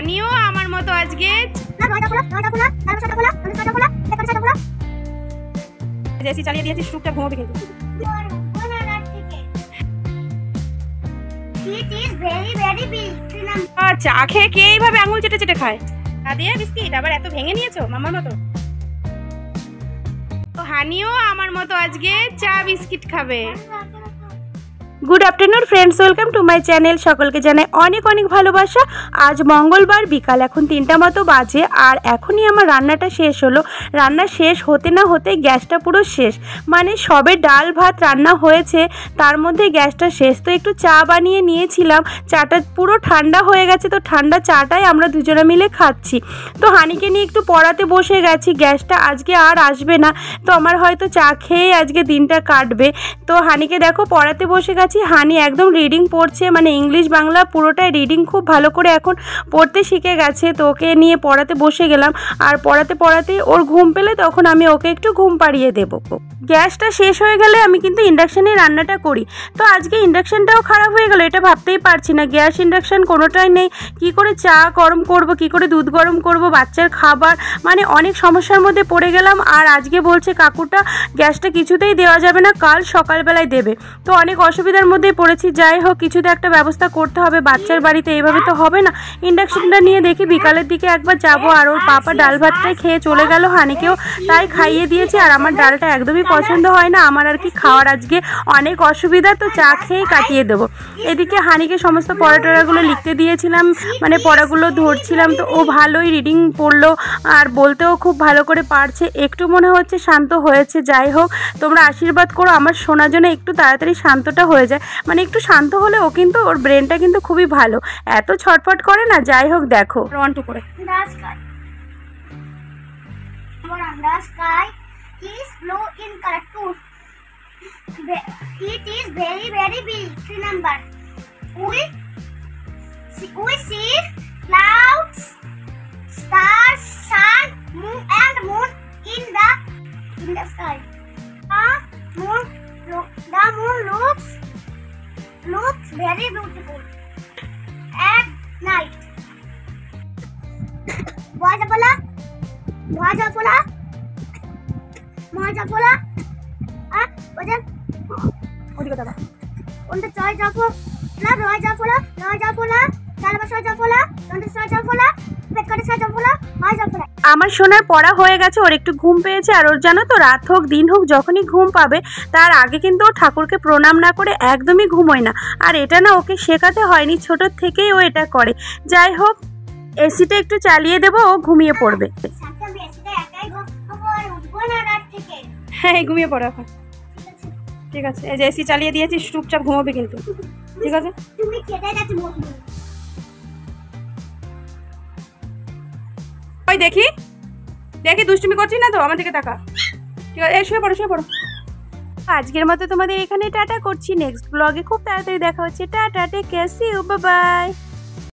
হানিও আমার মতো আজকে জেসি চালিয়ে দিয়েছি, স্টুপটা ঘুমোবে কিন্তু। চা খেয়ে কে এইভাবে আঙুল চেটে চেটে খায়? চা দিয়ে বিস্কিট আবার এত ভেঙে নিয়েছো মামার মতো। তো হানিও আমার মতো আজকে চা বিস্কিট খাবে। Good afternoon friends, welcome to my channel. সকলকে জানাই অনেক অনেক ভালোবাসা। আজ মঙ্গলবার, বিকাল এখন 3টা মতো বাজে, আর এখনই আমার রান্নাটা শেষ হলো। রান্না শেষ হতে না হতে গ্যাসটা পুরো শেষ, মানে সবে ডাল ভাত রান্না হয়েছে, তার মধ্যে গ্যাসটা শেষ। তো একটু চা বানিয়ে নিয়েছিলাম, চাটা পুরো ঠান্ডা হয়ে গেছে, তো ঠান্ডা চাটাই আমরা দুজনে মিলে খাচ্ছি। তো হানিকে নিয়ে একটু পড়াতে বসে গেছি, গ্যাসটা আজকে আর আসবে না, তো আমার হয়তো চা খেয়ে আজকে দিনটা কাটবে। তো হানিকে দেখো পড়াতে বসে গেছি। হানি একদম রিডিং পড়ছে, মানে ইংলিশ বাংলা পুরোটাই রিডিং খুব ভালো করে এখন পড়তে শিখে গেছে। তো ওকে নিয়ে পড়াতে বসে গেলাম, আর পড়াতে পড়াতে ওর ঘুম পেলে তখন আমি ওকে একটু ঘুম পাড়িয়ে দেবো। গ্যাসটা শেষ হয়ে গেলে আমি কিন্তু ইন্ডাকশানে রান্নাটা করি। তো আজকে ইন্ডাকশানটাও খারাপ হয়ে গেল, এটা ভাবতেই পারছি না। গ্যাস ইন্ডাকশান কোনোটাই নেই, কি করে চা গরম করব, কি করে দুধ গরম করব, বাচ্চার খাবার, মানে অনেক সমস্যার মধ্যে পড়ে গেলাম। আর আজকে বলছে কাকুটা গ্যাসটা কিছুতেই দেওয়া যাবে না, কাল সকালবেলায় দেবে। তো অনেক অসুবিধার মধ্যে পড়েছি। যাই হোক, কিছুতে একটা ব্যবস্থা করতে হবে, বাচ্চার বাড়িতে এইভাবে তো হবে না। ইন্ডাকশানটা নিয়ে দেখি বিকালের দিকে একবার যাব। আর ওর পাপা ডাল ভাতটাই খেয়ে চলে গেল, হানিকেও তাই খাইয়ে দিয়েছি। আর আমার ডালটা একদমই পছন্দ হয় না, আমার আর কি খাওয়ার আজকে অনেক অসুবিধা, তো চা খেয়ে কাটিয়ে দেবো। এদিকে হানিকে সমস্ত পড়াটরাগুলো লিখতে দিয়েছিলাম, মানে পড়াগুলো ধরছিলাম। তো ও ভালোই রিডিং পড়লো, আর বলতেও খুব ভালো করে পারছে, একটু মনে হচ্ছে শান্ত হয়েছে। যাই হোক, তোমরা আশীর্বাদ করো আমার শোনার জন্য একটু তাড়াতাড়ি শান্তটা হয়ে যায়, মানে একটু শান্ত হলে ও কিন্তু, ওর ব্রেনটা কিন্তু খুবই ভালো, এত ছটফট করে না। যাই হোক, দেখো 1 2 করে is blue in color too. It is very very big. Remember, we see clouds, stars, sun, moon, and moon in the sky. The moon looks very beautiful at night. আমার সোনার পড়া হয়ে গেছে, ওর একটু ঘুম পেয়েছে। আর ওর জানো তো, রাত হোক দিন হোক যখনই ঘুম পাবে, তার আগে কিন্তু ও ঠাকুরকে প্রণাম না করে একদমই ঘুমোয় না। আর এটা না ওকে শেখাতে হয়নি, ছোটোর থেকেই ও এটা করে। যাই হোক, এসিটা একটু চালিয়ে দেবো, ও ঘুমিয়ে পড়বে। হ্যাঁ, ঘুমিয়ে পড়ো এখন, ঠিক আছে। এই যে এসি চালিয়ে দিয়েছি, চুপচাপ ঘুমাবে কিন্তু, ঠিক আছে। ওই দেখি দেখি দুষ্টুমি করছিস না তো, আমার দিকে তাকা, ঠিক আছে। এই শুয়ে পড়ো শুয়ে পড়ো। আজকের মতো তোমাদের এখানে টাটা করছি, নেক্সট ব্লগে খুব তাড়াতাড়ি দেখা হচ্ছে। Tata, take care, see you, bye by.